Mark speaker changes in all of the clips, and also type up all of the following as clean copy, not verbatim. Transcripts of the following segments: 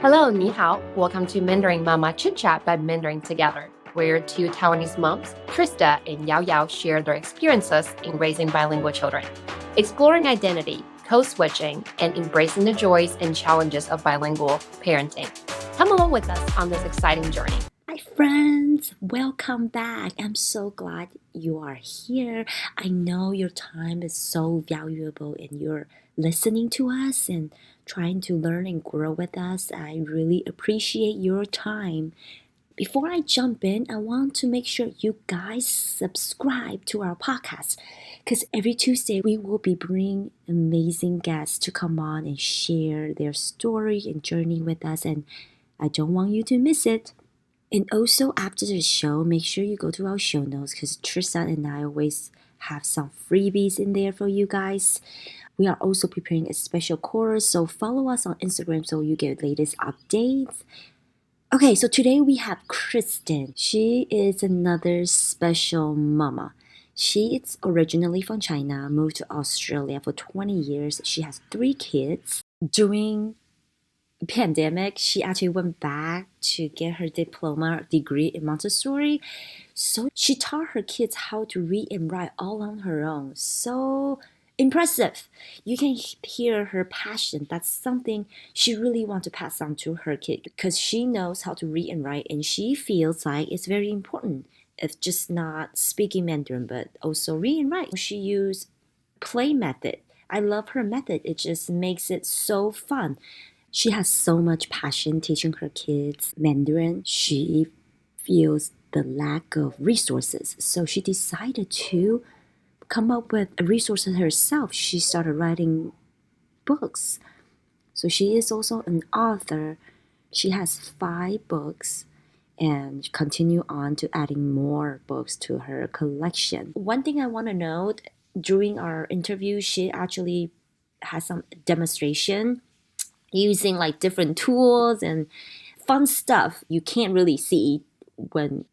Speaker 1: Hello, ni hao. Welcome to Mandarin Mama Chitchat by Mandarin Together, where two Taiwanese moms, Trista and Yaoyao, share their experiences in raising bilingual children, exploring identity, code switching, and embracing the joys and challenges of bilingual parenting. Come along with us on this exciting journey.
Speaker 2: Hi, friends. Welcome back. I'm so glad you are here. I know your time is so valuable and you're listening to us and trying to learn and grow with us. I really appreciate your time. Before I jump in, I want to make sure you guys subscribe to our podcast because every Tuesday we will be bringing amazing guests to come on and share their story and journey with us, and I don't want you to miss it. And also after the show, make sure you go to our show notes because Tristan and I always have some freebies in there for you guys. We are also preparing a special course, so follow us on Instagram so you get latest updates. Okay, so today we have Kristin. She is another special mama. She is originally from China, moved to Australia for 20 years. She has 3 kids. During pandemic, she actually went back to get her diploma degree in Montessori. So she taught her kids how to read and write all on her own. So impressive. You can hear her passion. That's something she really wants to pass on to her kid because she knows how to read and write and she feels like it's very important. It's just not speaking Mandarin, but also read and write. She used play method. I love her method. It just makes it so fun. She has so much passion teaching her kids Mandarin. She feels the lack of resources. So she decided to come up with resources herself. She started writing books. So she is also an author. She has 5 books and continue on to adding more books to her collection. One thing I want to note, during our interview, she actually has some demonstration using like different tools and fun stuff you can't really see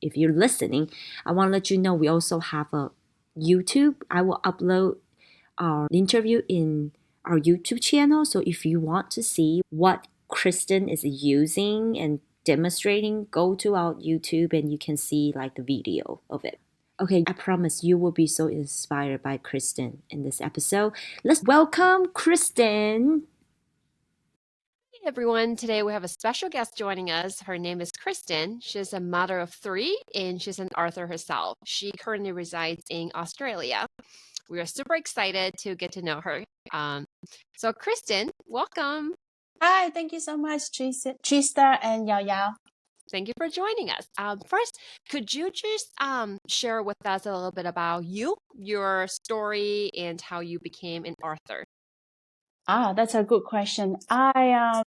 Speaker 2: if you're listening. I want to let you know we also have a YouTube. I will upload our interview in our YouTube channel. So if you want to see what Kristin is using and demonstrating, go to our YouTube and you can see like the video of it. Okay, I promise you will be so inspired by Kristin in this episode. Let's welcome Kristin.
Speaker 1: Hey everyone, today we have a special guest joining us. Her name is Kristin. She's a mother of 3 and she's an author herself. She currently resides in Australia. We are super excited to get to know her. So Kristin, welcome.
Speaker 3: Hi, thank you so much, Trista and Yaoyao.
Speaker 1: Thank you for joining us. First, could you just share with us a little bit about you, your story, and how you became an author?
Speaker 3: That's a good question. I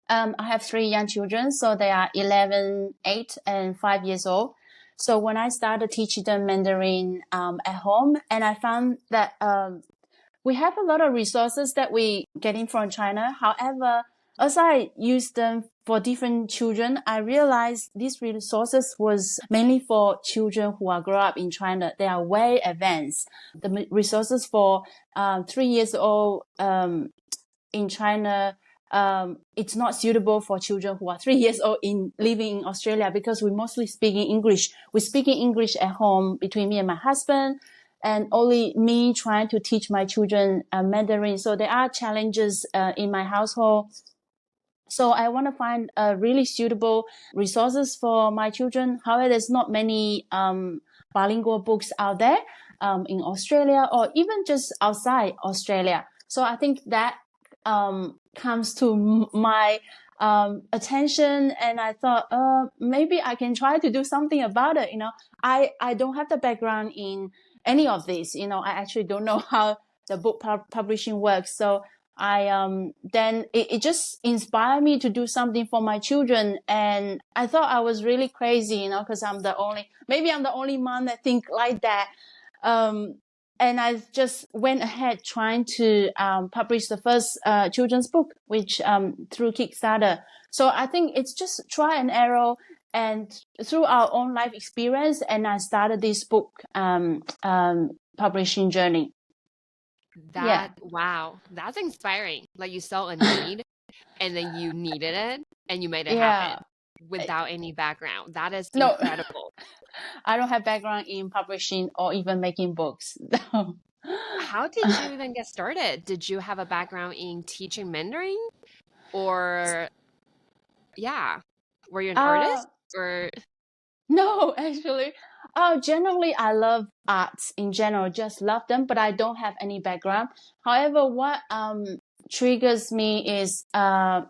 Speaker 3: have 3 young children, so they are 11, 8, and 5 years old. So when I started teaching them Mandarin at home, and I found that we have a lot of resources that we getting from China. However, as I use them for different children, I realized these resources was mainly for children who are grow up in China. They are way advanced. The resources for 3 years old in China, it's not suitable for children who are 3 years old living in Australia because we mostly speaking English. We speaking English at home between me and my husband, and only me trying to teach my children Mandarin. So there are challenges in my household. So I want to find really suitable resources for my children. However, there's not many bilingual books out there in Australia or even just outside Australia. So I think that comes to my attention, and I thought maybe I can try to do something about it. I don't have the background in any of this. I actually don't know how the book publishing works. So then it just inspired me to do something for my children. And I thought I was really crazy, because I'm the only mom that think like that. And I just went ahead trying to publish the first children's book, which through Kickstarter. So I think it's just try and error and through our own life experience. And I started this book publishing journey.
Speaker 1: Wow, that's inspiring. Like you saw a need and then you needed it and you made it
Speaker 3: Yeah.
Speaker 1: happen without any background. That is
Speaker 3: No,
Speaker 1: incredible.
Speaker 3: I don't have background in publishing or even making books. No.
Speaker 1: How did you even get started? Did you have a background in teaching Mandarin, or yeah, were you an
Speaker 3: Uh,
Speaker 1: artist or?
Speaker 3: no, actually. Generally, I love arts in general, just love them, but I don't have any background. However, what triggers me is I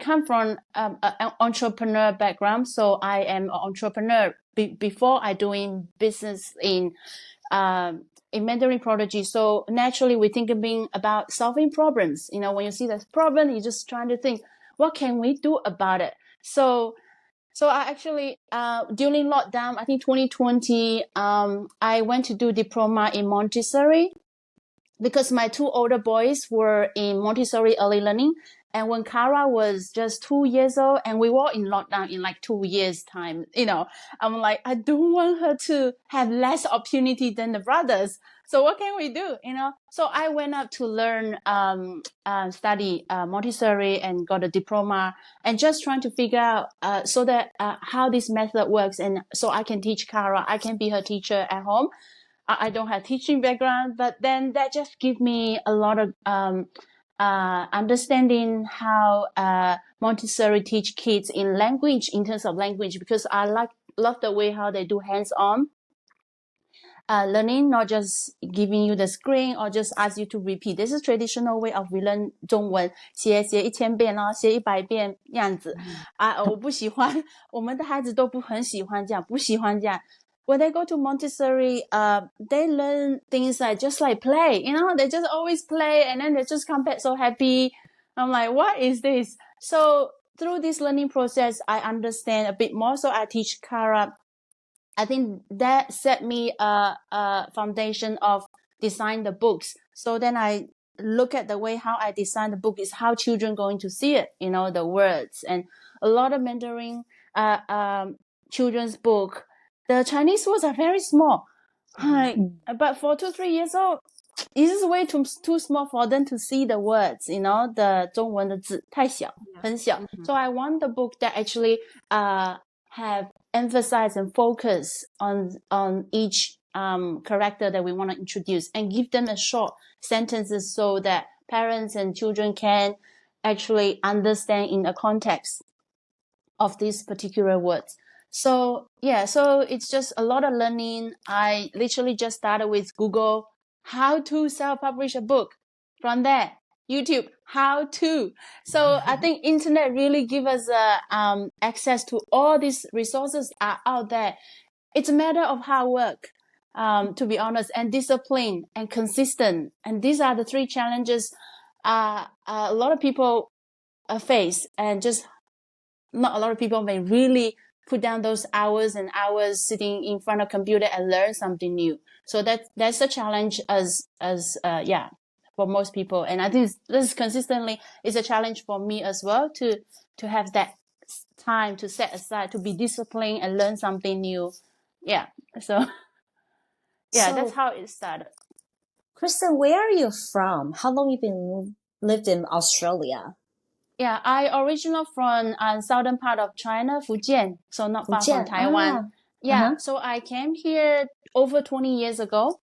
Speaker 3: come from an entrepreneur background, so I am an entrepreneur before I doing business in Mandarin Prodigies. So naturally, we're thinking about solving problems. You know, when you see this problem, you're just trying to think, what can we do about it? So I actually, during lockdown, I think 2020, I went to do diploma in Montessori because my two older boys were in Montessori early learning. And when Kara was just 2 years old and we were in lockdown in like 2 years time, you know, I'm like, I don't want her to have less opportunity than the brothers. So what can we do? You know, so I went up to learn, study, Montessori and got a diploma and just trying to figure out, so that, how this method works. And so I can teach Kara, I can be her teacher at home. I don't have teaching background, but then that just give me a lot of understanding how Montessori teach kids in language, in terms of language, because I love the way how they do hands-on learning, not just giving you the screen or just ask you to repeat. This is traditional way of we learn 中文，写1000遍然后写100遍样子啊，我不喜欢，我们的孩子都不很喜欢这样，不喜欢这样。When they go to Montessori, they learn things like just like play, you know, they just always play and then they just come back so happy. I'm like, what is this? So through this learning process, I understand a bit more. So I teach Kara. I think that set me a foundation of design the books. So then I look at the way how I design the book is how children going to see it, you know, the words. And a lot of Mandarin children's book, the Chinese words are very small. Like, but for 2-3 years old, it's just way too small for them to see the words, you know, the 中文的字太小，很小。So I want the book that actually have emphasize and focus on each character that we want to introduce and give them a short sentences so that parents and children can actually understand in the context of these particular words. So yeah, so it's just a lot of learning. I literally just started with Google how to self-publish a book. From there, YouTube how to. So I think internet really give us access to all these resources are out there. It's a matter of hard work, to be honest, and discipline and consistent. And these are the three challenges a lot of people face, and just not a lot of people may really put down those hours and hours sitting in front of computer and learn something new. So that's a challenge as for most people. And I think this consistently is a challenge for me as well to have that time to set aside to be disciplined and learn something new. Yeah. So yeah, that's how it started.
Speaker 2: Kristin, where are you from? How long you been lived in Australia?
Speaker 3: Yeah, I originally from southern part of China, Fujian, so not far from Taiwan. Yeah, so I came here over 20 years ago.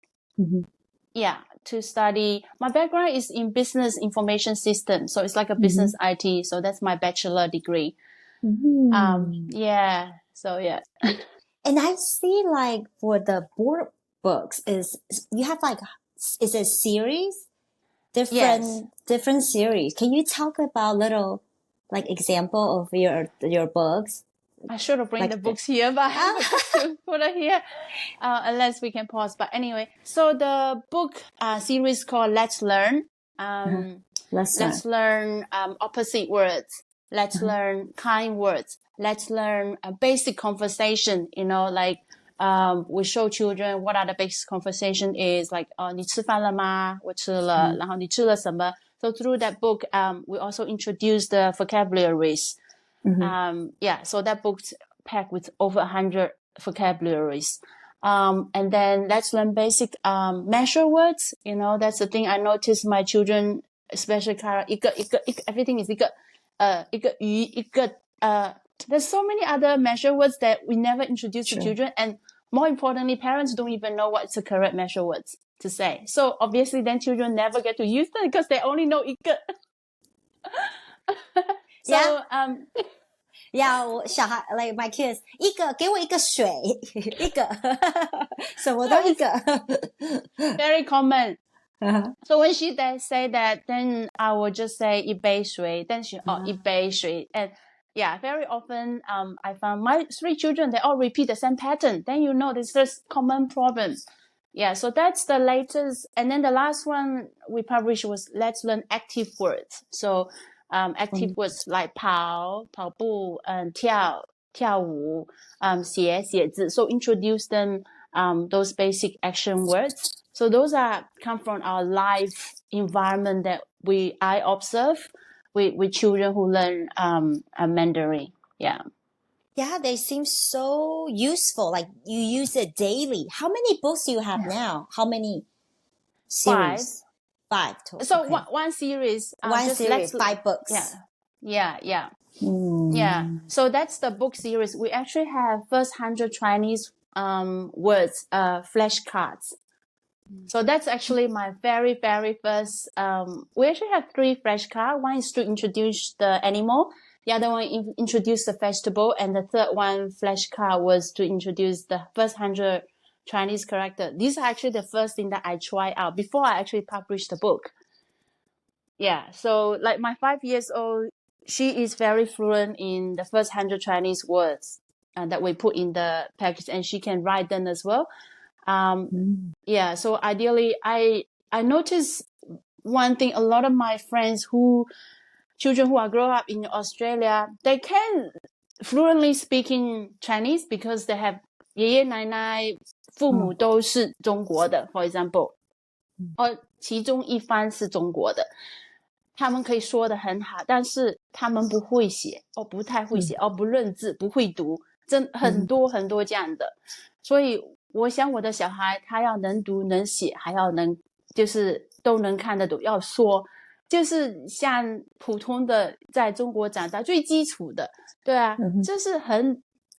Speaker 3: Yeah, to study. My background is in business information system, so it's like a business IT. So that's my bachelor degree. Yeah, so yeah.
Speaker 2: And I see like for the board books is you have like is a series, different series. Can you talk about little like example of your books?
Speaker 3: I should have bring
Speaker 2: like
Speaker 3: the books here, but I have to put it here, unless we can pause. But anyway, so the book series called Let's Learn. Let's learn opposite words. Let's learn kind words. Let's learn a basic conversation. You know, like we show children what are the basic conversation is like 你吃饭了吗？我吃了。然后你吃了什么？ So through that book, we also introduce the vocabularies. So that book's packed with over 100 vocabularies. And then let's learn basic measure words. You know, that's the thing I noticed my children, especially Kara, everything is 一个.一个鱼一个there's so many other measure words that we never introduce to children, and more importantly, parents don't even know what's the correct measure words to say. So obviously, then children never get to use them because they only know 一个。So
Speaker 2: yeah, 我小孩 like my kids 给我一个水一个什么都一个
Speaker 3: very common. So when she say that, then I will just say 一杯水, then she一杯水, and yeah, very often I found my 3 children, they all repeat the same pattern. Then you know this is common problem. Yeah, so that's the latest. And then the last one we published was let's learn active words. So active words like 跑步 and 跳舞 写字. So introduce them those basic action words. So those come from our life environment that I observe with children who learn Mandarin. Yeah.
Speaker 2: Yeah, they seem so useful. Like you use it daily. How many books do you have now? How many series? 5 total.
Speaker 3: So
Speaker 2: okay.
Speaker 3: one series.
Speaker 2: One series, 5 books.
Speaker 3: Yeah. So that's the book series. We actually have first 100 Chinese words, flashcards. So that's actually my very, very first. We actually have 3 flashcards. One is to introduce the animal. The other one introduce the vegetable. And the third one flashcard was to introduce the first 100 Chinese character. These are actually the first thing that I try out before I actually publish the book. Yeah. So like my 5 years old, she is very fluent in the first 100 Chinese words that we put in the package, and she can write them as well. Yeah, so ideally, I noticed one thing. A lot of my friends children who are grow up in Australia, they can fluently speak in Chinese because they have 爷爷奶奶父母都是中国的 for example, 其中一方是中国的，他们可以说得很好，但是他们不会写，不太会写，不认字，不会读，很多很多这样的。所以我想我的小孩他要能读能写，还要能就是都能看得懂，要说就是像普通的在中国长大最基础的，对啊，这是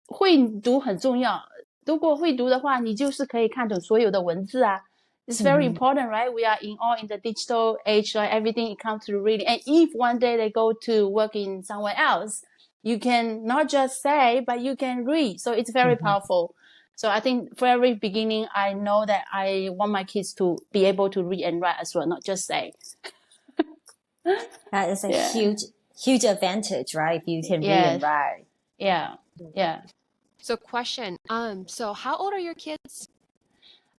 Speaker 3: 会读很重要。如果会读的话，你就是可以看懂所有的文字啊。It's very important, right? We are all in the digital age, right? Everything it comes through reading. And if one day they go to work in somewhere else, you can not just say, but you can read. So it's very powerful. So I think very beginning, I know that I want my kids to be able to read and write as well, not just say.
Speaker 2: That is a huge advantage, right? If you can read and write.
Speaker 3: Yeah.
Speaker 1: So question, so how old are your kids?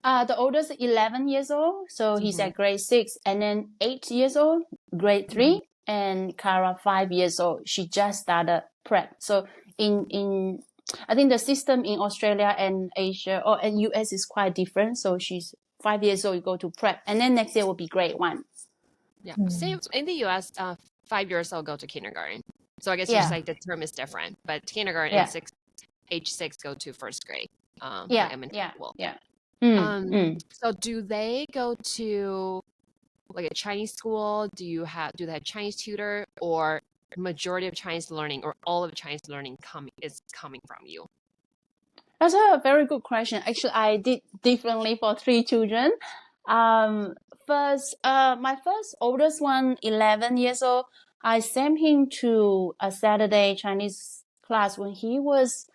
Speaker 3: The oldest is 11 years old, so he's at grade 6, and then 8 years old, grade 3, and Kara 5 years old. She just started prep. So in I think the system in Australia and Asia and US is quite different. So she's 5 years old, you go to prep, and then next year will be grade 1.
Speaker 1: Yeah, same in the US. 5 years old go to kindergarten. So I guess just like the term is different, but kindergarten and age 6 go to first grade. So do they go to like a Chinese school? Do they have Chinese tutor, or majority of Chinese learning or all of Chinese learning is coming from you?
Speaker 3: That's a very good question. Actually, I did differently for 3 children. My first oldest one, 11 years old, I sent him to a Saturday Chinese class when he was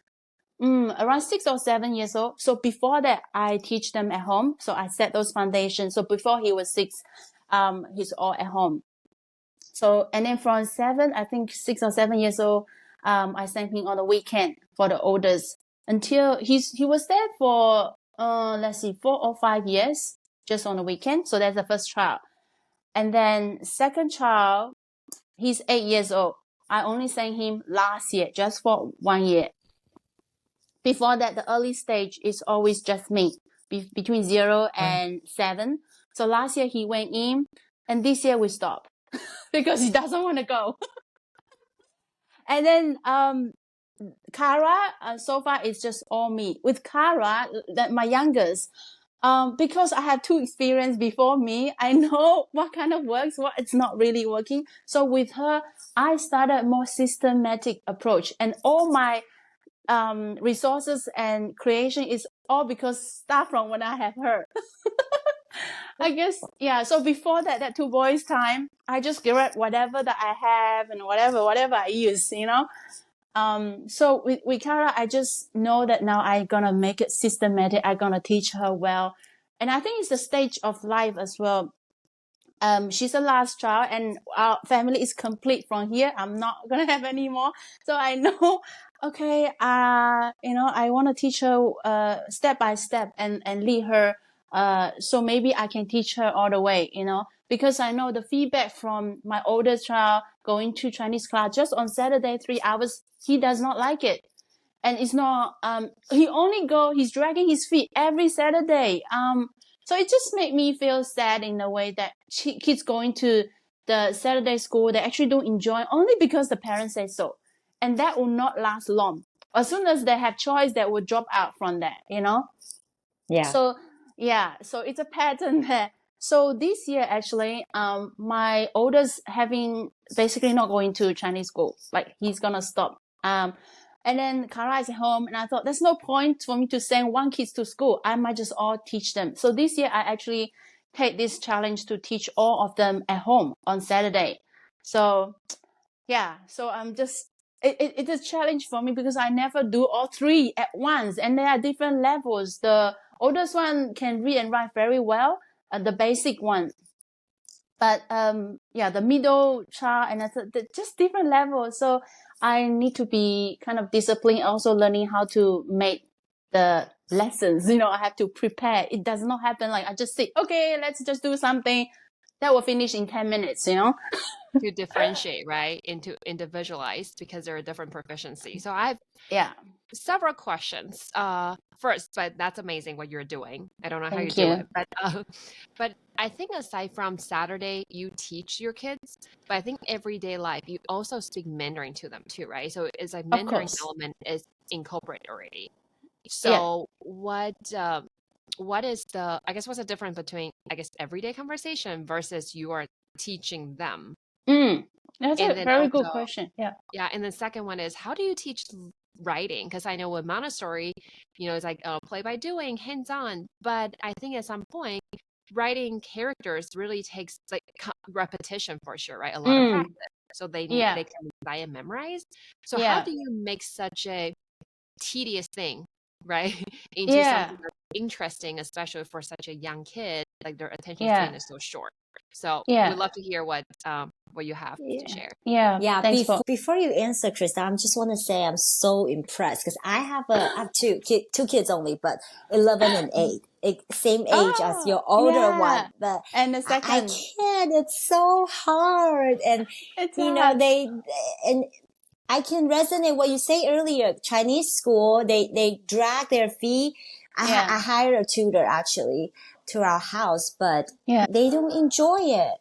Speaker 3: around 6 or 7 years old. So before that, I teach them at home. So I set those foundations. So before he was 6, he's all at home. So, and then from 7, I think 6 or 7 years old, I sent him on the weekend for the oldest until he was there for, 4 or 5 years, just on the weekend. So that's the first child. And then second child, he's 8 years old. I only sent him last year, just for 1 year. Before that, the early stage is always just me, between 0 and 7. So last year he went in, and this year we stopped because he doesn't want to go. And then Kara, so far it's just all me. With Kara, my youngest, Because I had 2 experience before me, I know what kind of works, what it's not really working. So with her, I started a more systematic approach, and all my resources and creation is all because start from when I have her. I guess, yeah. So before that 2 boys time, I just grab whatever that I have and whatever I use, So with Kara, I just know that now I'm gonna make it systematic. I'm gonna teach her well. And I think it's the stage of life as well. She's the last child and our family is complete from here. I'm not gonna have any more. So I know, okay, I want to teach her step by step and lead her. So maybe I can teach her all the way, because I know the feedback from my oldest child going to Chinese class just on Saturday, 3 hours, he does not like it. And it's not, he's dragging his feet every Saturday. So it just made me feel sad in a way that kids going to the Saturday school, they actually don't enjoy only because the parents say so. And that will not last long. As soon as they have choice, they will drop out from that,
Speaker 2: Yeah.
Speaker 3: So, yeah, so it's a pattern there. So this year, actually, my oldest having basically not going to Chinese school. Like he's going to stop. And then Kara is at home, and I thought there's no point for me to send 1 kid to school. I might just all teach them. So this year, I actually take this challenge to teach all of them at home on Saturday. So, yeah, so I'm just, it's a challenge for me because I never do all 3 at once, and there are different levels. The oldest one can read and write very well, the basic one. But the middle child and just different levels. So I need to be kind of disciplined, also learning how to make the lessons. I have to prepare. It does not happen like I just say, okay, let's just do something that will finish in 10 minutes,
Speaker 1: To differentiate, right? Into individualize because there are different proficiency. So I have several questions. First, but that's amazing what you're doing. I don't know how you do it, but I think aside from Saturday, you teach your kids, but I think everyday life, you also speak Mandarin to them too, right? So it's like Mandarin element is incorporated already. So what is what's the difference between, everyday conversation versus you are teaching them?
Speaker 3: That's a very good question. Yeah.
Speaker 1: Yeah. And the second one is, how do you teach writing? Because I know with Montessori, it's like play by doing, hands on. But I think at some point, writing characters really takes like repetition for sure, right? A lot of practice. So they can recite and memorize. So how do you make such a tedious thing, right, into something that's interesting, especially for such a young kid? Like their attention span is so short. So we'd love to hear what you have to share.
Speaker 3: Yeah.
Speaker 2: Before you answer, Krista, I just want to say I'm so impressed because I have two kids only, but 11 and 8, same age as your older one. But
Speaker 3: and the second,
Speaker 2: I can't. It's so hard, and
Speaker 3: it's
Speaker 2: hard. And I can resonate what you say earlier. Chinese school, they drag their feet. I hired a tutor actually to our house, but they don't enjoy it.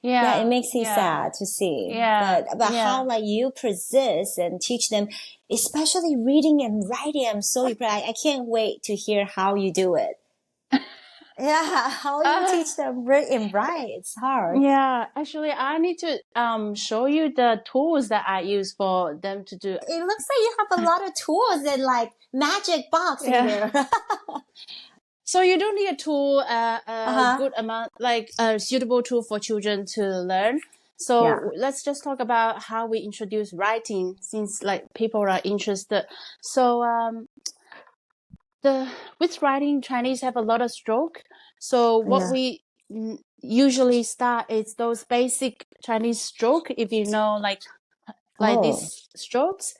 Speaker 2: It makes me sad to see. But how like you persist and teach them, especially reading and writing. I'm so impressed. I can't wait to hear how you do it. How you teach them read and write. It's hard.
Speaker 3: Yeah, actually, I need to show you the tools that I use for them to do.
Speaker 2: It looks like you have a lot of tools and like magic box in there.
Speaker 3: So you don't need a tool, good amount, like a suitable tool for children to learn. So let's just talk about how we introduce writing, since like people are interested. So with writing, Chinese have a lot of stroke. So what we usually start is those basic Chinese stroke, if you know, like these strokes.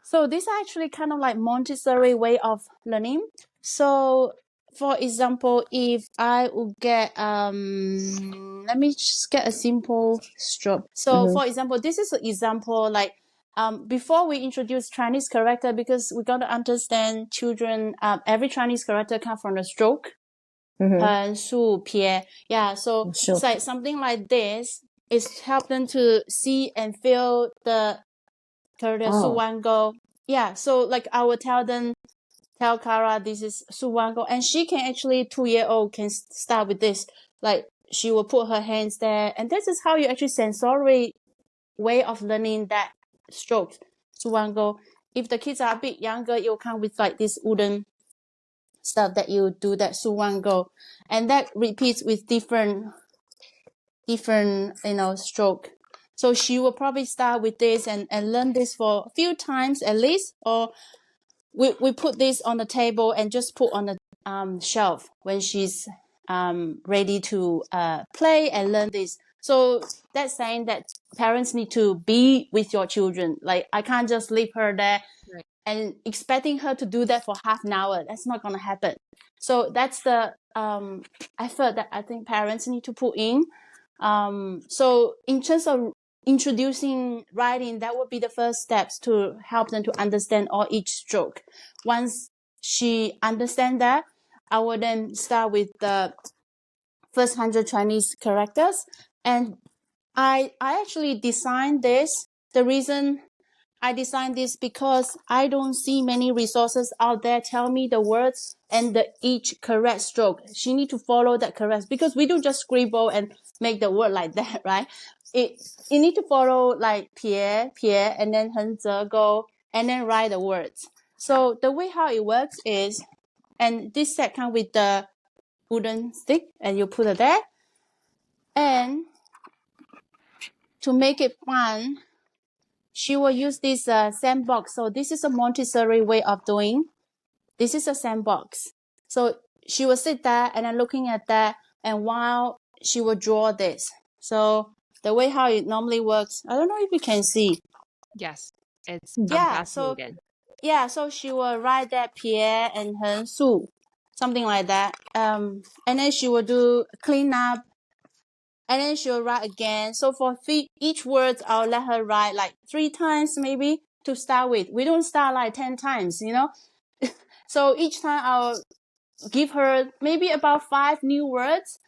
Speaker 3: So this are actually kind of like Montessori way of learning. So for example, if I would get, let me just get a simple stroke. So for example, this is an example like, before we introduce Chinese character, because we got to understand children, every Chinese character come from the stroke. So it's like something like this is help them to see and feel the character. So one go. So like I will tell them tell Kara this is suwango, and she can actually 2-year-old can start with this. Like she will put her hands there, and this is how you actually sensory way of learning that stroke suwango. If the kids are a bit younger, it will come with like this wooden stuff that you do that suwango, and that repeats with different stroke. So she will probably start with this and learn this for a few times at least, or we put this on the table and just put on the shelf when she's ready to play and learn this. So that's saying that parents need to be with your children. Like I can't just leave her there and expecting her to do that for half an hour. That's not going to happen. So that's the effort that I think parents need to put in. So in terms of introducing writing, that would be the first steps to help them to understand all each stroke. Once she understands that, I will then start with the first 100 Chinese characters. And I actually designed this. The reason I designed this because I don't see many resources out there tell me the words and each correct stroke. She need to follow that correct, because we don't just scribble and make the word like that, right? You need to follow like Pierre, and then 横折钩, and then write the words. So the way how it works is, and this set comes with the wooden stick, and you put it there. And to make it fun, she will use this sandbox. So this is a Montessori way of doing. This is a sandbox. So she will sit there and then looking at that, and while she will draw this. So the way how it normally works, I don't know if you can see.
Speaker 1: Yes, it's
Speaker 3: fascinating. So she will write that Pierre and Hen Su, something like that. And then she will do clean up, and then she'll write again. So for each word, I'll let her write like 3 times maybe to start with. We don't start like 10 times, So each time I'll give her maybe about 5 new words,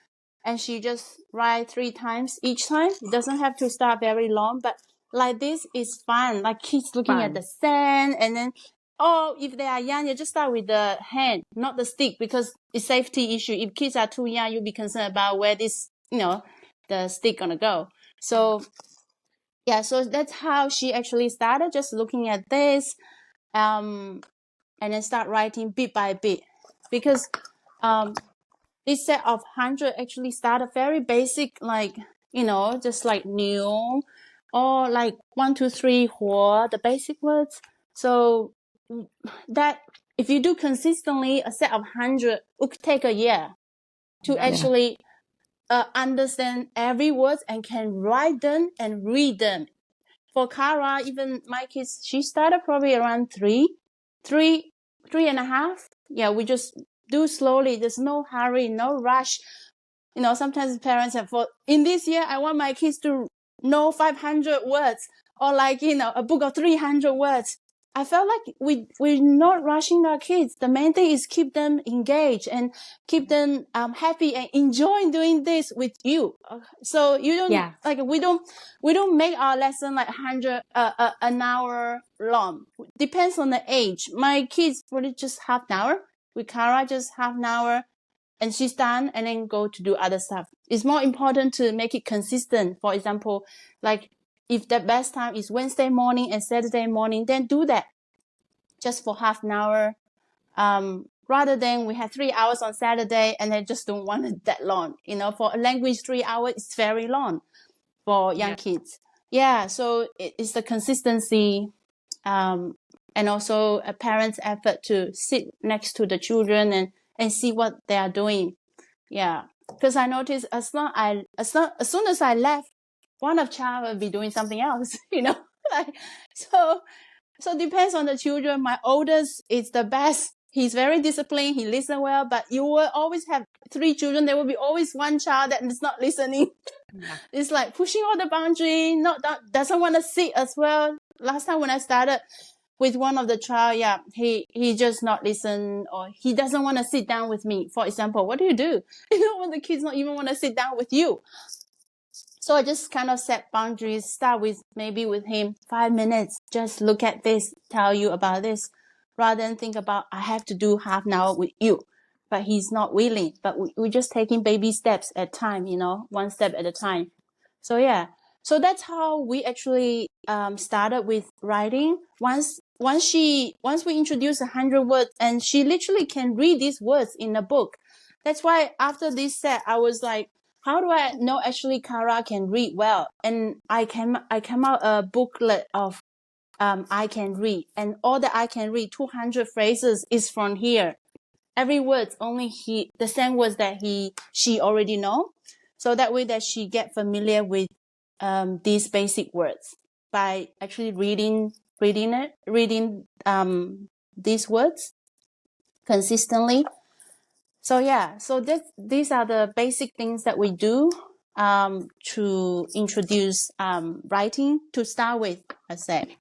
Speaker 3: and she just write 3 times each time. It doesn't have to start very long, but like this is fun. Like kids looking at the sand, and then, if they are young, you just start with the hand, not the stick, because it's safety issue. If kids are too young, you'll be concerned about where this, the stick gonna go. So so that's how she actually started, just looking at this, and then start writing bit by bit, because this set of 100 actually started very basic, like just like new, or like 1 2 3 huo, the basic words. So that if you do consistently a set of 100, it could take a year to actually understand every word and can write them and read them. For Kara, even my kids, she started probably around 3 and a half. Yeah, we just do slowly. There's no hurry, no rush. Sometimes parents have thought, in this year, I want my kids to know 500 words, or like, a book of 300 words. I felt like we're not rushing our kids. The main thing is keep them engaged and keep them happy and enjoying doing this with you. So you don't like we don't make our lesson like 100 an hour long. Depends on the age. My kids really just half an hour. With Kara, just half an hour, and she's done, and then go to do other stuff. It's more important to make it consistent. For example, like if the best time is Wednesday morning and Saturday morning, then do that just for half an hour. Rather than we have 3 hours on Saturday and they just don't want it that long. For a language, 3 hours is very long for young kids. So it's the consistency, and also a parent's effort to sit next to the children and see what they are doing. Because I noticed as soon as I left, one of child will be doing something else, so it depends on the children. My oldest is the best. He's very disciplined. He listens well, but you will always have 3 children. There will be always one child that is not listening. It's like pushing all the boundary, doesn't want to sit as well. Last time when I started with one of the child, he just not listen, or he doesn't want to sit down with me. For example, what do? When the kids not even want to sit down with you. So I just kind of set boundaries, start with maybe with him 5 minutes, just look at this, tell you about this. rather than think about, I have to do half an hour with you. But he's not willing. But we're just taking baby steps at a time, one step at a time. So yeah. So that's how we actually started with writing. Once we introduce 100 words, and she literally can read these words in a book. That's why after this set, I was like, how do I know actually Kara can read well? And I came out a booklet of I can read, and all that I can read, 200 phrases, is from here. Every word only the same words that she already know. So that way that she get familiar with these basic words by actually reading these words consistently. So yeah, so these are the basic things that we do to introduce writing to start with, I say.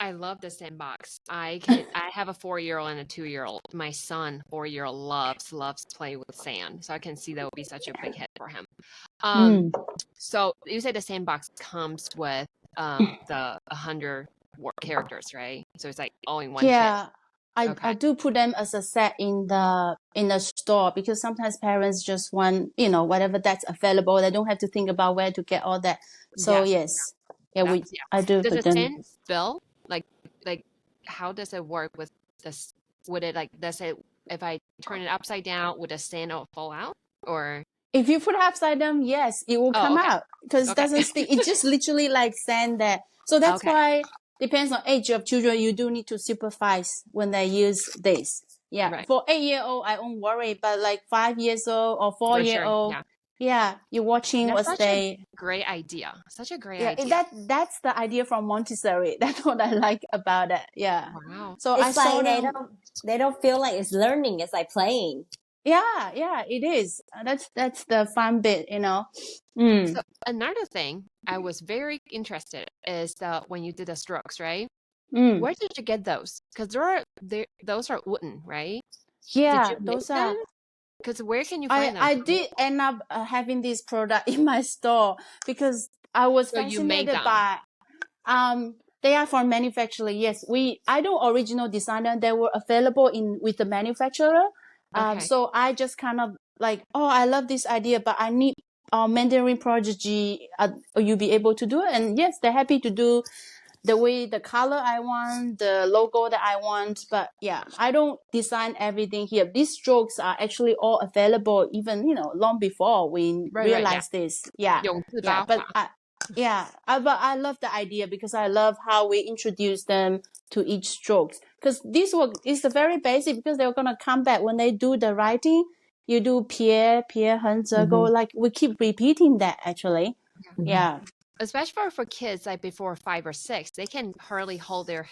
Speaker 1: I love the sandbox. I have a 4-year-old and a 2-year-old. My son, 4-year-old, loves play with sand. So I can see that would be such a big hit for him. So you say the sandbox comes with the 100 characters, right? So it's like all in one kit.
Speaker 3: Yeah, I
Speaker 1: Okay.
Speaker 3: do put them as a set in the store, because sometimes parents just want, whatever that's available. They don't have to think about where to get all that. So yes. Yeah, I do
Speaker 1: Does
Speaker 3: put
Speaker 1: the
Speaker 3: them.
Speaker 1: sand spill? Like how does it work with this? Would it if I turn it upside down, would the sand fall out? Or
Speaker 3: If you put it upside down, yes, it will come
Speaker 1: okay.
Speaker 3: out, because it doesn't stick. It's just literally like sand there. So that's why, depends on age of children, you do need to supervise when they use this. Yeah.
Speaker 1: Right.
Speaker 3: For 8-year-old, I won't worry, but like 5 years old or 4-year-old, you're watching
Speaker 1: That's
Speaker 3: what
Speaker 1: such a great idea. Such a great idea.
Speaker 3: That's the idea from Montessori. That's what I like about it. Yeah.
Speaker 1: Wow.
Speaker 3: So
Speaker 2: It's
Speaker 3: I saw
Speaker 2: like
Speaker 3: them.
Speaker 2: they don't feel like it's learning. It's like playing.
Speaker 3: Yeah, it is. That's the fun bit,
Speaker 1: So another thing I was very interested is when you did the strokes, right? Where did you get those? Because those are wooden, right?
Speaker 3: Yeah,
Speaker 1: Did you make
Speaker 3: those are.
Speaker 1: them? Because where can you find them?
Speaker 3: I did end up having this product in my store, because I was
Speaker 1: So you made
Speaker 3: fascinated
Speaker 1: them.
Speaker 3: by they are from manufacturer. Yes, I do original designer. They were available with the manufacturer.
Speaker 1: Okay.
Speaker 3: So I just kind of like, I love this idea, but I need Mandarin Prodigy. You be able to do it? And yes, they're happy to do the color I want, the logo that I want. But yeah, I don't design everything here. These strokes are actually all available, even, long before we realized this. Yeah. Yeah. But I love the idea, because I love how we introduce them to each strokes. Because this work is the very basic, because they're going to come back when they do the writing. You do Pierre, Hen, Zego, like we keep repeating that actually. Yeah.
Speaker 1: Especially for kids like before 5 or 6, they can hardly hold their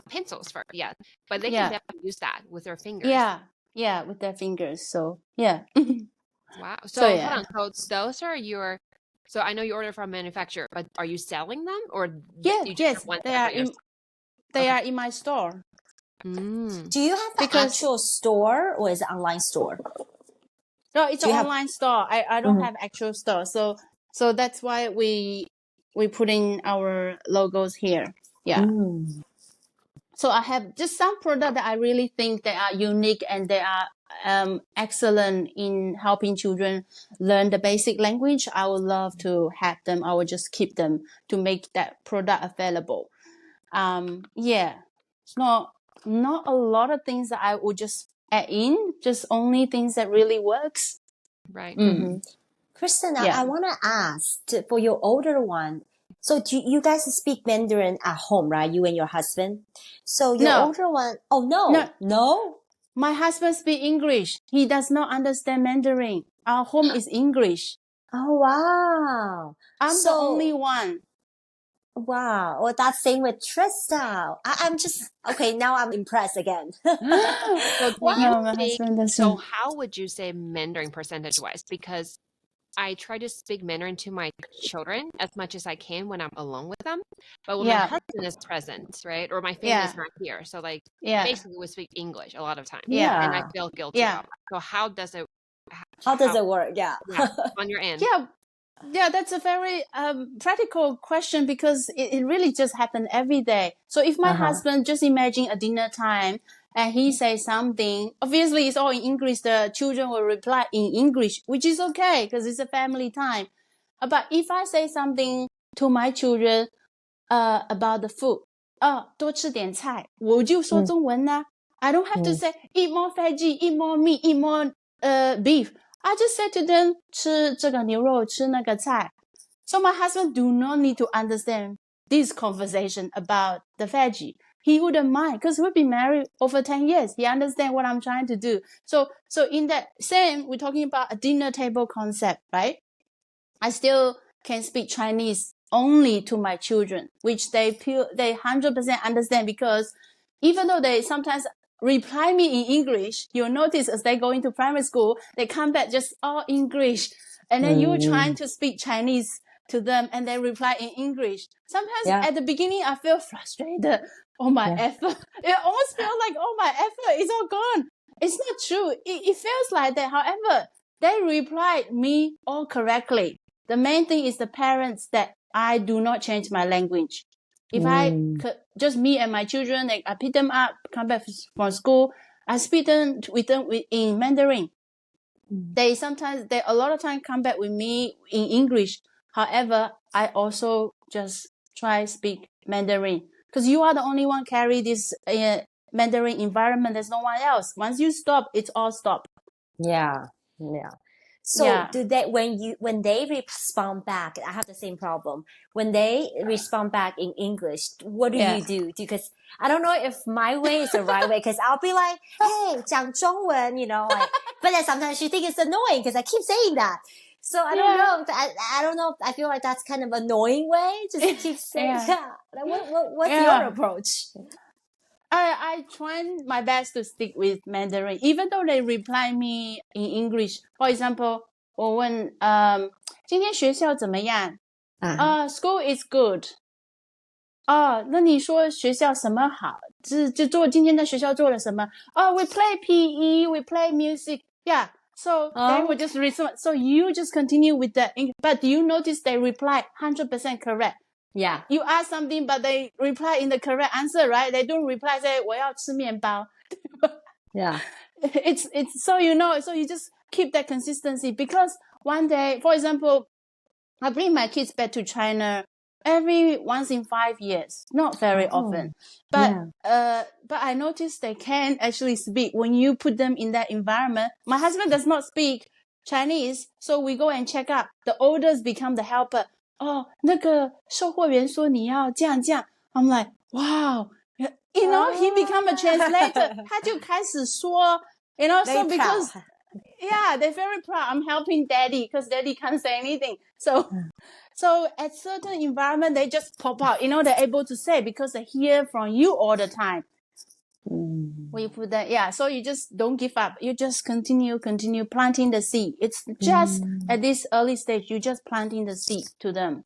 Speaker 1: pencils but they can definitely use that with their fingers.
Speaker 3: Yeah, with their fingers. So yeah.
Speaker 1: Wow. So hold on. So those are so I know you order from manufacturer, but are you selling them, or you just have one
Speaker 3: they are in my store.
Speaker 2: Do you have an actual store, or is it online store?
Speaker 3: No, it's an online store. I don't have actual store. So that's why we put in our logos here. Yeah. So I have just some product that I really think they are unique, and they are excellent in helping children learn the basic language. I would love to have them. I will just keep them to make that product available. It's not a lot of things that I would just add in, just only things that really works.
Speaker 1: Right.
Speaker 2: Kristin, I want to ask for your older one. So do you guys speak Mandarin at home, right? You and your husband. So your older one, no.
Speaker 3: My husband speaks English. He does not understand Mandarin. Our home is English.
Speaker 2: Oh wow!
Speaker 3: I'm the only one.
Speaker 2: Wow. Well, that's same with Trista. I'm just okay. Now I'm impressed again.
Speaker 1: So how would you say Mandarin percentage-wise? Because I try to speak Mandarin to my children as much as I can when I'm alone with them. But when my husband is present, right, or my family is not here, so basically we speak English a lot of times.
Speaker 2: Yeah.
Speaker 1: And I feel guilty about it. So how does it
Speaker 2: How does it work? Yeah.
Speaker 1: On your end.
Speaker 3: Yeah. Yeah, that's a very practical question because it really just happened every day. So if my husband, just imagine a dinner time and he says something, obviously it's all in English, the children will reply in English, which is okay because it's a family time. But if I say something to my children about the food, 多吃点菜，我就说中文啊。I don't have to say eat more veggie, eat more meat, eat more beef. I just said to them 吃这个牛肉，吃那个菜。So my husband do not need to understand this conversation about the veggie. He wouldn't mind because we've been married over 10 years. He understands what I'm trying to do. So in that same, we're talking about a dinner table concept, right? I still can speak Chinese only to my children, which they 100% understand because even though they sometimes reply me in English, you'll notice as they go into primary school, they come back just all English. And then you're trying to speak Chinese to them and they reply in English. Sometimes at the beginning, I feel frustrated. Oh, my effort. It almost feels like, oh, my effort is all gone. It's not true. It feels like that. However, they replied me all correctly. The main thing is the parents that I do not change my language. If I just me and my children, like I pick them up, come back from school, I speak with them in Mandarin. They a lot of time come back with me in English. However, I also just try speak Mandarin because you are the only one carry this Mandarin environment. There's no one else. Once you stop, it's all stop.
Speaker 2: Yeah. So do they when they respond back? I have the same problem. When they respond back in English, what do you do? Because I don't know if my way is the right way. Because I'll be like, "Hey, 讲中文," like. But then sometimes you think it's annoying because I keep saying that. So I don't know. I don't know. I feel like that's kind of annoying way. Just keep saying that. What's your approach?
Speaker 3: I try my best to stick with Mandarin, even though they reply me in English. For example, 我问今天学校怎么样？School is good. 那你说学校什么好？就做今天在学校做了什么？We play PE, we play music. Yeah. So they will just respond. So you just continue with that. But do you notice they reply 100% correct?
Speaker 2: Yeah.
Speaker 3: You ask something, but they reply in the correct answer, right? They don't reply, say, 我要吃面包.
Speaker 2: Yeah.
Speaker 3: It's so so you just keep that consistency because one day, for example, I bring my kids back to China every once in 5 years, not very often. But I noticed they can actually speak when you put them in that environment. My husband does not speak Chinese, so we go and check up. The oldest become the helper. 那个售货员说你要这样这样. I'm like, wow. He become a translator. 他就开始说, so because, they're very proud. I'm helping daddy because daddy can't say anything. So at certain environment, they just pop out, they're able to say because they hear from you all the time. When you put that, so you just don't give up. You just continue planting the seed. It's just at this early stage, you just planting the seed to them.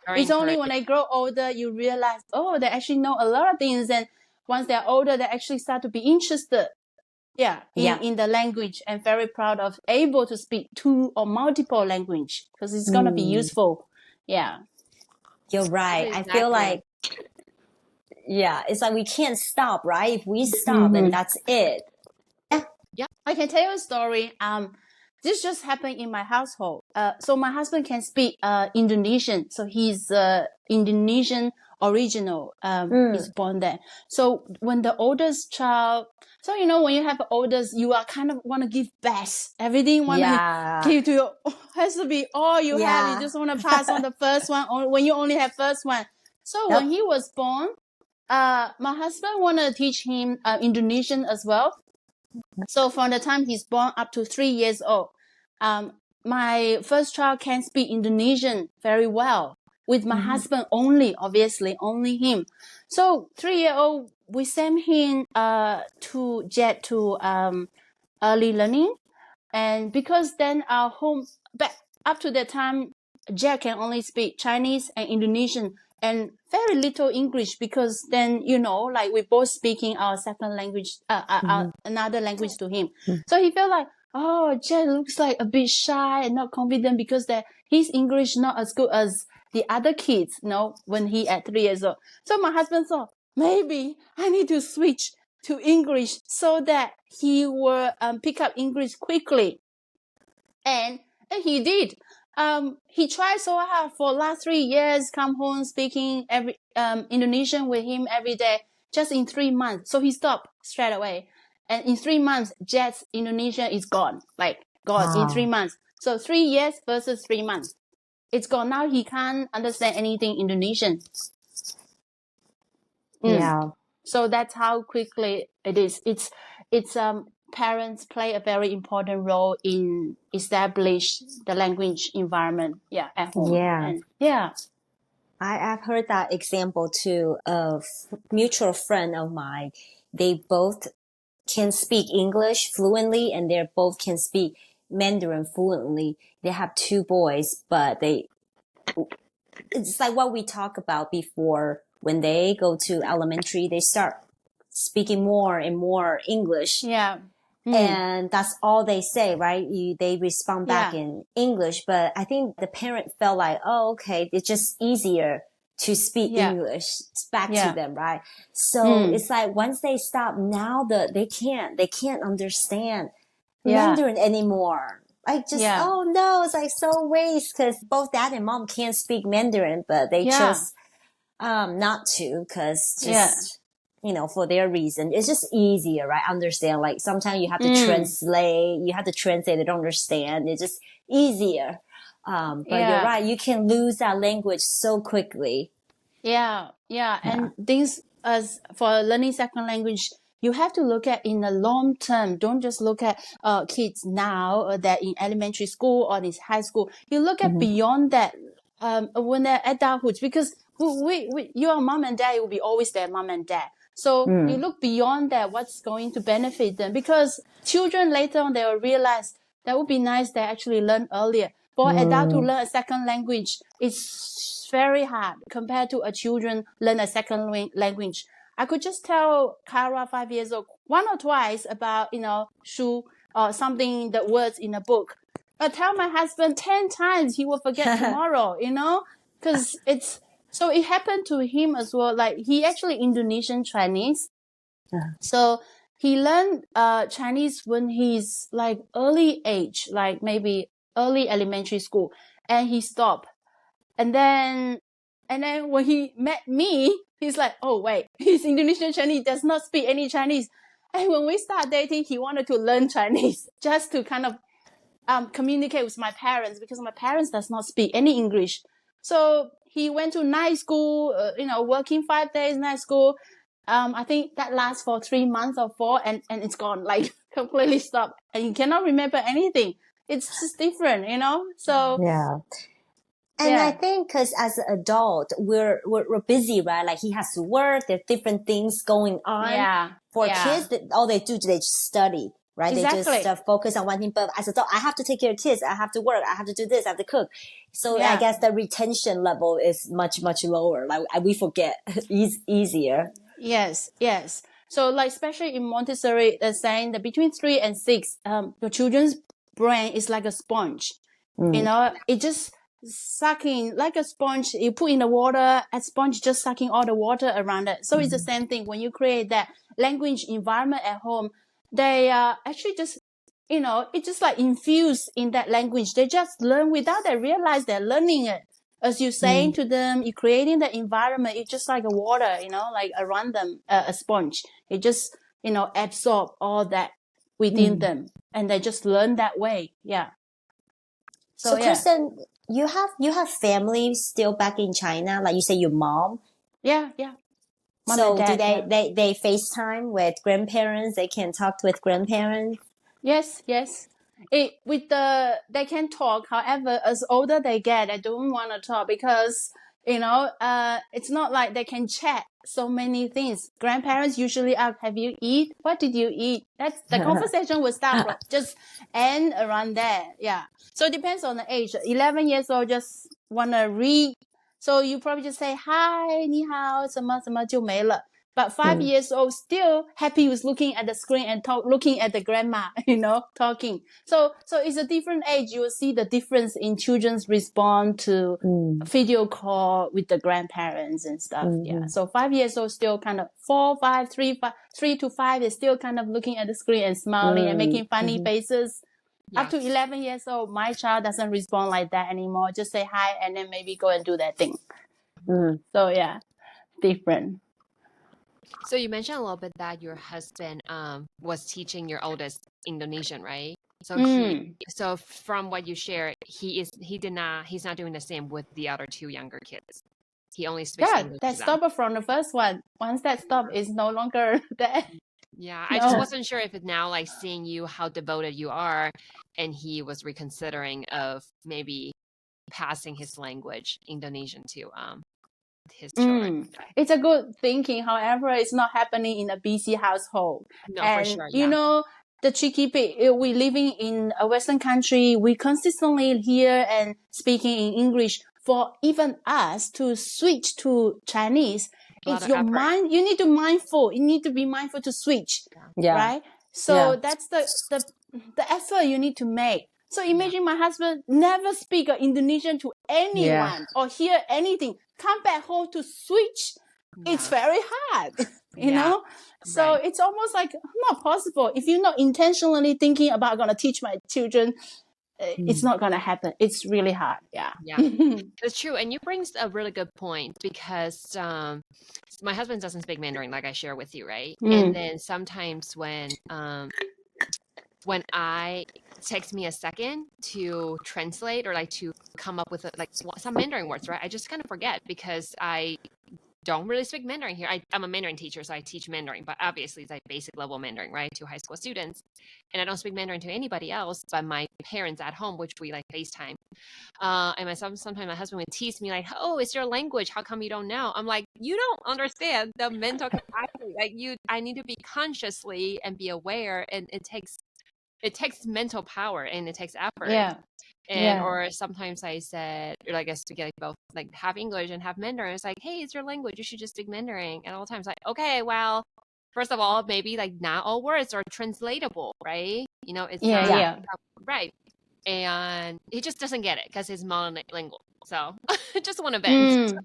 Speaker 3: It's only when they grow older, you realize, they actually know a lot of things. And once they're older, they actually start to be interested. In the language and very proud of able to speak 2 or multiple language because it's going to be useful. Yeah.
Speaker 2: You're right. I feel like, it's like we can't stop, right? If we stop, then that's it.
Speaker 3: Yeah. I can tell you a story. This just happened in my household. So my husband can speak Indonesian. So he's Indonesian original. He's born there. So when the oldest child, so when you have oldest, you are kind of want to give best. Everything want to give to you. Has to be all you have. You just want to pass on the first one, or when you only have first one. So when he was born, my husband want to teach him Indonesian as well. So from the time he's born up to 3 years old, my first child can speak Indonesian very well. With my husband only, obviously, only him. So 3-year-old, we sent him to Jet to early learning. And because then our home, but up to that time, Jet can only speak Chinese and Indonesian and very little English because then, like we both speaking our second language, another language to him. So he felt like, oh, Jet looks like a bit shy and not confident because his English not as good as the other kids, when he at 3 years old. So my husband thought, maybe I need to switch to English so that he will pick up English quickly. And he did. He tried so hard for last 3 years, come home speaking Indonesian with him every day, just in 3 months. So he stopped straight away. And in 3 months, Jet's Indonesian is gone, gone in 3 months. So 3 years versus 3 months. It's gone. Now he can't understand anything Indonesian.
Speaker 2: Yeah.
Speaker 3: So that's how quickly it is. It's parents play a very important role in establish the language environment, at home.
Speaker 2: Yeah.
Speaker 3: And yeah.
Speaker 2: I've heard that example too of mutual friend of mine. They both can speak English fluently and they both can speak Mandarin fluently. They have 2 boys, but it's like what we talked about before. When they go to elementary, they start speaking more and more English.
Speaker 3: Yeah.
Speaker 2: And that's all they say, right? They respond back in English. But I think the parent felt like, oh, okay, it's just easier to speak English back to them, right? So it's like once they stop, now they can't understand Mandarin anymore. Oh no, it's like so waste because both dad and mom can't speak Mandarin, but they chose not to because just for their reason. It's just easier, right? Understand, like sometimes you have to translate, they don't understand. It's just easier. But you're right, you can lose that language so quickly.
Speaker 3: Yeah. And things as for learning second language, you have to look at in the long term. Don't just look at kids now or that in elementary school or in high school. You look at beyond that when they're adulthood, because your mom and dad will be always their mom and dad. So you look beyond that, what's going to benefit them, because children later on, they will realize that would be nice they actually learn earlier. For adult to learn a second language, it's very hard compared to a children learn a second language. I could just tell Kara, 5 years old, one or twice about, shu or something, the words in a book. I tell my husband 10 times, he will forget tomorrow, because so it happened to him as well. Like he actually Indonesian Chinese. So he learned Chinese when he's like early age, like maybe early elementary school, and he stopped. And then when he met me, he's like, oh wait, he's Indonesian Chinese, does not speak any Chinese. And when we start dating, he wanted to learn Chinese just to kind of communicate with my parents, because my parents does not speak any English. So he went to night school, working 5 days night school. I think that lasts for 3 months or 4, and it's gone, like completely stopped, and you cannot remember anything. It's just different, So
Speaker 2: And I think because as an adult, we're busy, right? Like he has to work. There's different things going on. For kids, all they do, they just study, right?
Speaker 3: Exactly.
Speaker 2: They just focus on one thing. But as an adult, I have to take care of kids. I have to work. I have to do this. I have to cook. So I guess the retention level is much, much lower. Like we forget easier.
Speaker 3: Yes. So like, especially in Montessori, they're saying that between 3 and 6, your children's brain is like a sponge. It just sucking like a sponge. You put in the water, a sponge just sucking all the water around it. So it's the same thing when you create that language environment at home. They actually just, it's just like infused in that language. They just learn without they realize they're learning it. As you're saying to them, you're creating the environment. It's just like a water, like around them, a sponge. It just, absorb all that within them, and they just learn that way. Yeah.
Speaker 2: So Kristin, you have family still back in China, like you say, your mom.
Speaker 3: Yeah. Mom
Speaker 2: so
Speaker 3: and dad,
Speaker 2: do they FaceTime with grandparents? They can talk with grandparents.
Speaker 3: Yes. They can talk. However, as older they get, they don't want to talk because it's not like they can chat so many things. Grandparents usually ask, "Have you eat? What did you eat?" That's the conversation will start from just end around there. Yeah. So it depends on the age. 11 years old just wanna read. So you probably just say hi, 你好, 什么什么就没了. but 5 years old still happy with looking at the screen and looking at the grandma, talking. So it's a different age. You will see the difference in children's response to video call with the grandparents and stuff. Yeah. So 5 years old still kind of 3 to 5 is still kind of looking at the screen and smiling and making funny faces.
Speaker 1: Yes.
Speaker 3: Up to 11 years old, my child doesn't respond like that anymore. Just say hi and then maybe go and do that thing. So yeah, different.
Speaker 1: So you mentioned a little bit that your husband was teaching your oldest Indonesian, right? So so from what you shared, he's not doing the same with the other two younger kids. He only speaks English.
Speaker 3: That stopped from the first one. Once that stopped, it's no longer there.
Speaker 1: Yeah, I just wasn't sure if it now, like, seeing you how devoted you are, and he was reconsidering of maybe passing his language Indonesian to his children.
Speaker 3: It's a good thinking. However, it's not happening in a busy household.
Speaker 1: No,
Speaker 3: and,
Speaker 1: for sure. Yeah.
Speaker 3: The tricky bit, we living in a Western country, we consistently hear and speaking in English. For even us to switch to Chinese, it's your mind. You need to be mindful to switch.
Speaker 2: Yeah.
Speaker 3: Right. So that's the effort you need to make. So imagine my husband never speak Indonesian to anyone or hear anything. Come back home to switch. It's very hard, you know? So it's almost like not possible. If you're not intentionally thinking about going to teach my children, it's not going to happen. It's really hard. Yeah.
Speaker 1: That's true. And you bring a really good point, because my husband doesn't speak Mandarin, like I share with you, right? And then sometimes when I takes me a second to translate or like to come up with like some Mandarin words, right? I just kind of forget, because I don't really speak Mandarin here. I'm a Mandarin teacher, so I teach Mandarin, but obviously it's like basic level Mandarin, right, to high school students. And I don't speak Mandarin to anybody else but my parents at home, which we like FaceTime. And sometimes my husband would tease me like, "Oh, it's your language. How come you don't know?" I'm like, "You don't understand the mental capacity. Like I need to be consciously and be aware, and it takes mental power and it takes effort." Or sometimes I said, or I guess to get both, like half English and half Mandarin, it's like, "Hey, it's your language. You should just speak Mandarin." And all the times like, okay, well, first of all, maybe like not all words are translatable, right? It's not right. And he just doesn't get it because he's monolingual. So just one event.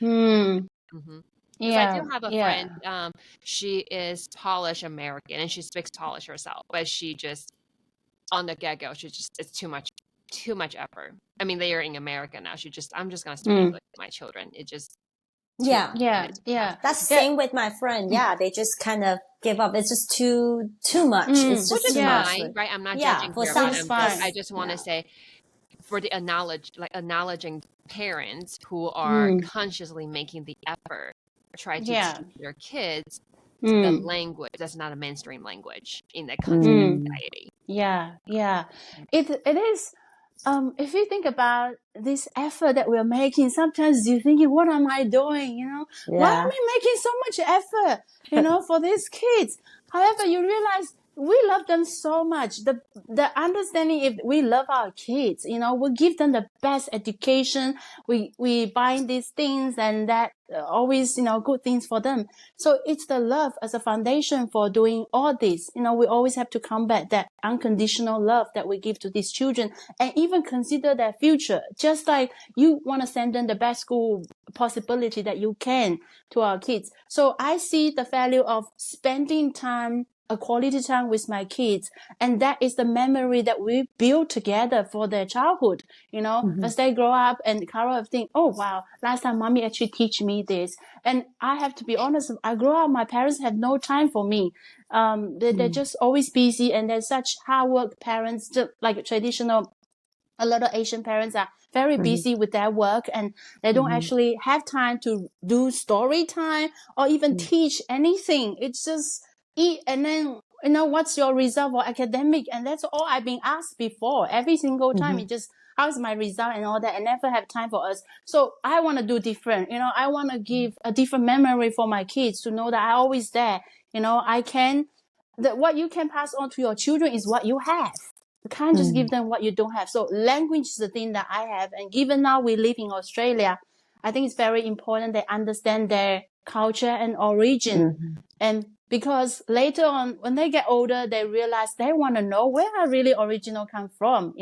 Speaker 1: I do have a friend. She is Polish American and she speaks Polish herself, but she just on the get go, it's too much effort. I mean, they are in America now. I'm just gonna speak English to my children. It just
Speaker 2: that's the same with my friend. They just kind of give up. It's just too much. It's just
Speaker 1: which is
Speaker 2: too much,
Speaker 1: fine, right? I'm not judging
Speaker 2: for
Speaker 1: here,
Speaker 2: some,
Speaker 1: but I just want to say, for the acknowledging parents who are consciously making the effort to try to teach their kids the language that's not a mainstream language in that country society.
Speaker 3: It is. If you think about this effort that we're making, sometimes you're thinking, what am I doing? Why am I making so much effort, for these kids? However, you realize we love them so much. The understanding, if we love our kids, we give them the best education. We buy these things and that always, good things for them. So it's the love as a foundation for doing all this. We always have to combat that unconditional love that we give to these children and even consider their future. Just like you want to send them the best school possibility that you can to our kids. So I see the value of spending time, a quality time with my kids. And that is the memory that we build together for their childhood. As they grow up and Carol will think, oh, wow, last time mommy actually teach me this. And I have to be honest, I grew up, my parents have no time for me. They're just always busy and they're such hard work parents, just like traditional. A lot of Asian parents are very busy with their work and they don't actually have time to do story time or even teach anything. It's just eat and then, what's your result for academic? And that's all I've been asked before. Every single time it just, how's my result and all that? I never have time for us. So I want to do different. I want to give a different memory for my kids to know that I'm always there. What you can pass on to your children is what you have. You can't just give them what you don't have. So language is the thing that I have. And given now we live in Australia, I think it's very important they understand their culture and origin. And because later on, when they get older, they realize they want to know where our really original come from,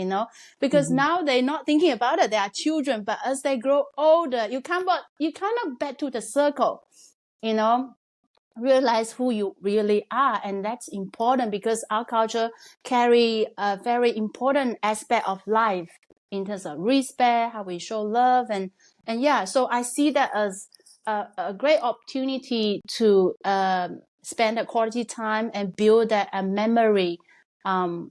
Speaker 3: because now they're not thinking about it. They are children, but as they grow older, you kind of back to the circle, realize who you really are. And that's important because our culture carry a very important aspect of life in terms of respect, how we show love. And yeah, so I see that as a great opportunity to spend a quality time and build a memory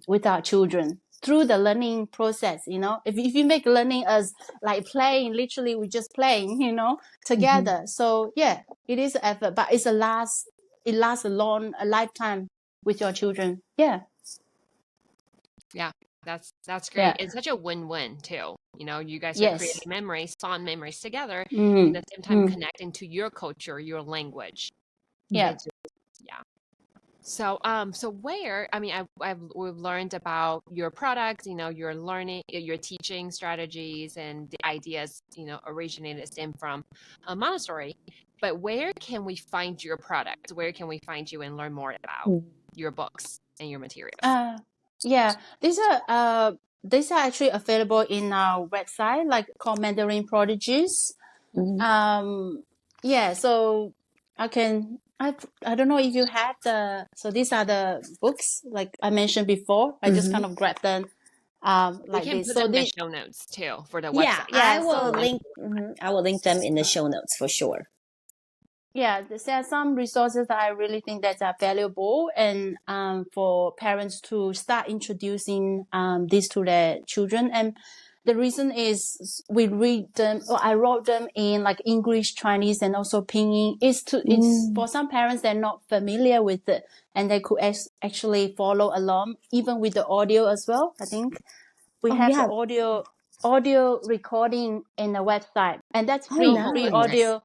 Speaker 3: with our children through the learning process. If you make learning as like playing, literally we just playing, together. So yeah, it is an effort, but it lasts a lifetime with your children. Yeah.
Speaker 1: That's great.
Speaker 3: Yeah.
Speaker 1: It's such a win-win too. You guys are
Speaker 3: Yes.
Speaker 1: creating memories, fond memories together,
Speaker 3: Mhm.
Speaker 1: at the same time connecting to your culture, your language.
Speaker 3: Yeah.
Speaker 1: Yeah. So where, we've learned about your product, your learning, your teaching strategies and the ideas, stem from Montessori. But where can we find your product? Where can we find you and learn more about your books and your materials?
Speaker 3: Yeah, these are actually available in our website, like called Mandarin Prodigies. Yeah, so I don't know if you have so these are the books like I mentioned before. I just kind of grabbed them
Speaker 1: We
Speaker 3: like
Speaker 1: can
Speaker 3: this.
Speaker 1: put
Speaker 3: So
Speaker 1: them in the
Speaker 3: they,
Speaker 1: show notes too for the
Speaker 2: Yeah,
Speaker 1: website.
Speaker 2: I
Speaker 3: yeah,
Speaker 2: will
Speaker 3: so
Speaker 2: link. I will link them in the show notes for sure.
Speaker 3: yeah, there are some resources that I really think that are valuable and for parents to start introducing this to their children. And the reason is we read them, or I wrote them in like English, Chinese, and also Pinyin. It's for some parents they're not familiar with it, and they could actually follow along even with the audio as well. I think we have the audio recording in the website, and that's free
Speaker 2: nice.
Speaker 3: audio.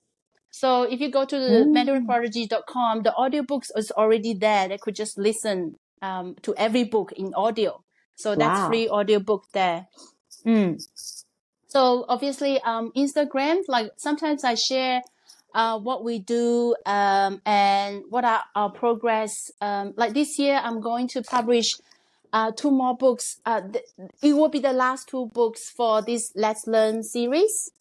Speaker 3: So if you go to the mandarinprodigy.com, the audiobooks is already there. They could just listen to every book in audio. So that's free audiobook there. So obviously, Instagram, like sometimes I share what we do and what are our progress. Like this year, I'm going to publish 2 more books. It will be the last 2 books for this Let's Learn series.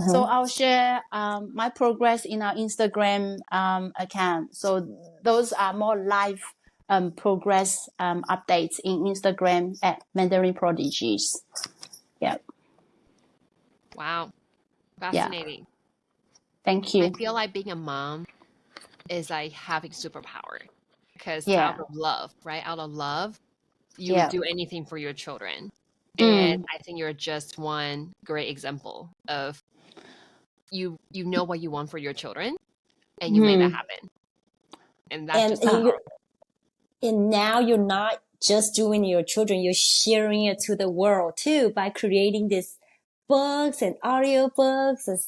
Speaker 3: So I'll share my progress in our Instagram account. So those are more live progress updates in Instagram at Mandarin Prodigies. Yeah.
Speaker 1: Wow. Fascinating.
Speaker 3: Thank you.
Speaker 1: I feel like being a mom is like having superpower because
Speaker 3: Yeah.
Speaker 1: out of love, right? Out of love, you
Speaker 3: Yeah.
Speaker 1: would do anything for your children. And I think you're just one great example of you know what you want for your children and you made that happen. And that's just powerful.
Speaker 2: And now you're not just doing your children, you're sharing it to the world too by creating these books and audio books. It's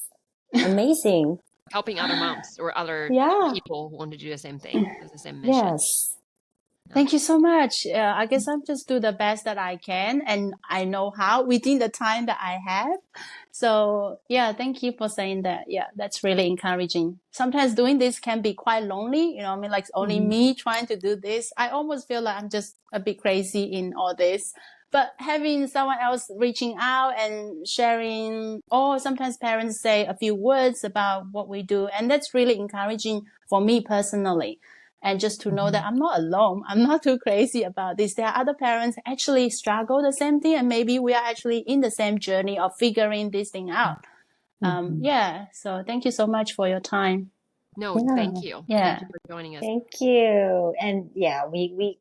Speaker 2: amazing.
Speaker 1: Helping other moms or other people who want to do the same thing, the same mission.
Speaker 2: Yes.
Speaker 3: Thank you so much. I guess I'm just do the best that I can, and I know how within the time that I have. So yeah, thank you for saying that. Yeah, that's really encouraging. Sometimes doing this can be quite lonely. Like only me trying to do this. I almost feel like I'm just a bit crazy in all this. But having someone else reaching out and sharing, or sometimes parents say a few words about what we do, and that's really encouraging for me personally. And just to know that I'm not alone. I'm not too crazy about this. There are other parents actually struggle the same thing, and maybe we are actually in the same journey of figuring this thing out. Yeah. So thank you so much for your time.
Speaker 1: No, thank you.
Speaker 3: Yeah.
Speaker 1: Thank you for joining us.
Speaker 2: Thank you. And yeah, we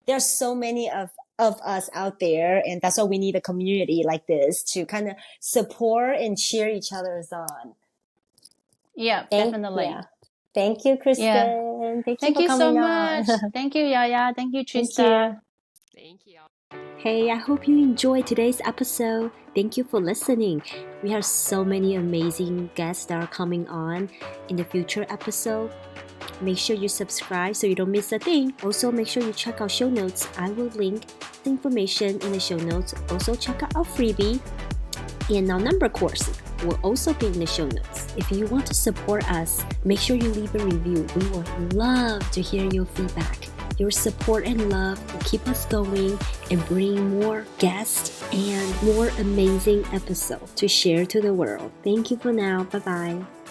Speaker 2: there's so many of us out there, and that's why we need a community like this to kind of support and cheer each other's on.
Speaker 3: Yeah, definitely.
Speaker 2: Yeah. Thank you, Kristin.
Speaker 3: Yeah.
Speaker 2: Thank
Speaker 3: Thank
Speaker 2: you
Speaker 3: you
Speaker 2: for
Speaker 3: so
Speaker 2: coming
Speaker 3: much.
Speaker 2: on.
Speaker 3: Thank you, Yaya. Thank you,
Speaker 2: Thank
Speaker 3: Trista.
Speaker 1: Thank you.
Speaker 2: Hey, I hope you enjoyed today's episode. Thank you for listening. We have so many amazing guests that are coming on in the future episode. Make sure you subscribe so you don't miss a thing. Also, make sure you check our show notes. I will link the information in the show notes. Also, check out our freebie. And our number course will also be in the show notes. If you want to support us, make sure you leave a review. We would love to hear your feedback. Your support and love will keep us going and bring more guests and more amazing episodes to share to the world. Thank you for now. Bye-bye.